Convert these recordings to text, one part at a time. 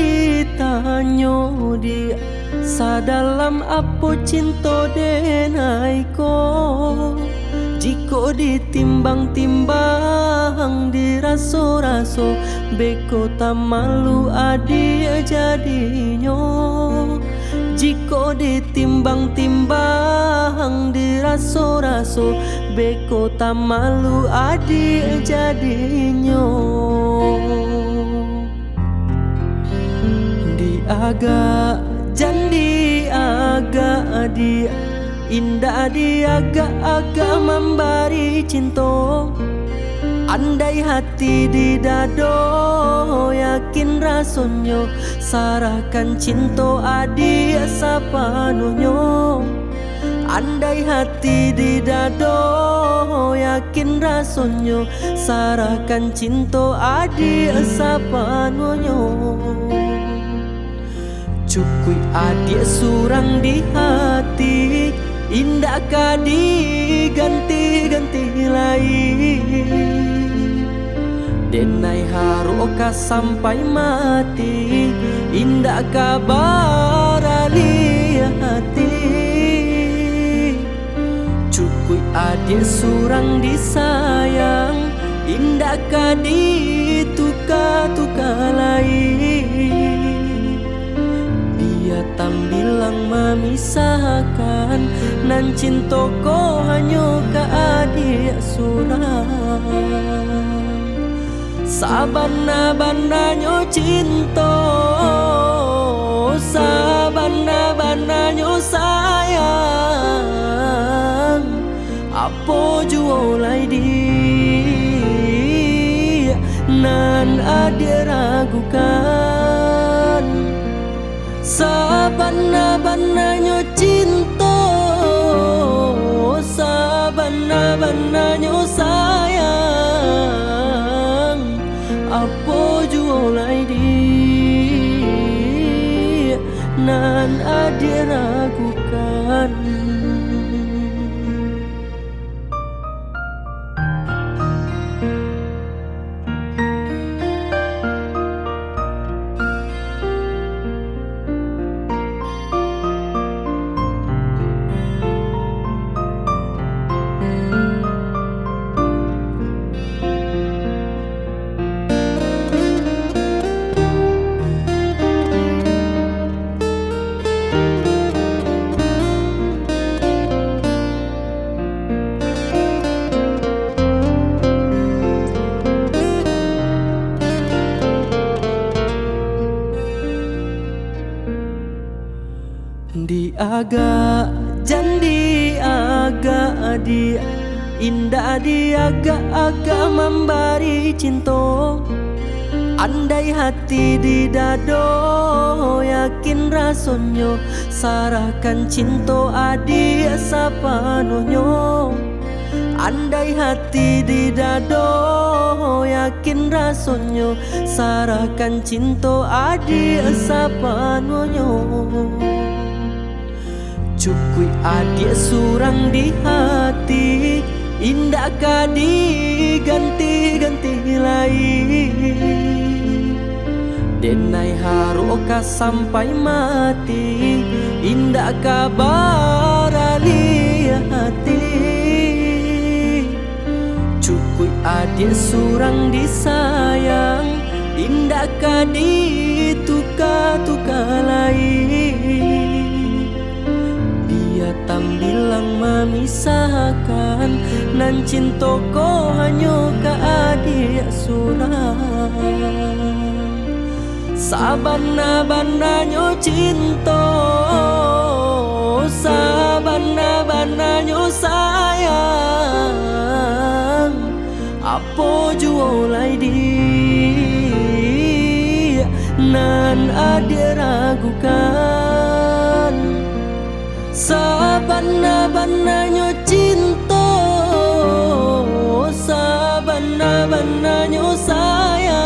ditanyo dia sadalam apa cinta denai ko. Jiko ditimbang-timbang diraso-raso beko tak malu adi jadinya. Jiko ditimbang-timbang diraso-raso beko tak malu adi jadinya. Di agak jandi agak dia indah dia agak memberi cinta. Andai hati di dado yakin rasonyo sarahkan cinta adi sapanuhnya. Andai hati di dado yakin rasonyo sarahkan cinta adi sapanuhnya. Cukui adik surang di hati indah kadi ganti-ganti lain. Denai haru oka sampai mati indah kabar ali hati. Cukui adik surang disayang indah kadi tuka-tuka lain. Tambilang memisahkan nan cinta ko hanya ke adik surang. Sabana-bananyo cinta, sabana-bananyo sayang. Apa jualai dia nan adik ragukan. Sabana-bananyo cinta, sabana-bananyo sayang. Apa jualai dia nan adik ragukan. Di agak jandi agak dia indah dia agak memberi cinta. Andai hati di dado yakin rasonyo sarahkan cinta adi sapanuhnya. Andai hati di dado yakin rasonyo sarahkan cinta adi sapanuhnya. Cukui adik surang di hati indah kadi ganti-ganti lain. Denai haru oka sampai mati indah kabar ali hati. Cukui adik surang disayang indah kadi tuka-tuka lain. Tambilang memisahkan nan cinta ko hanya ke adik surang. Sabana-bananyo cinta, sabana-bananyo sayang. Apa jualai dia nan adik ragukan. Sabana-bananyo cinta, sabana-bananyo sayang.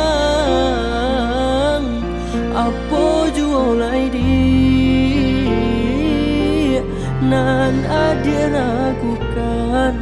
Apa jualai dia nan adik ragukan.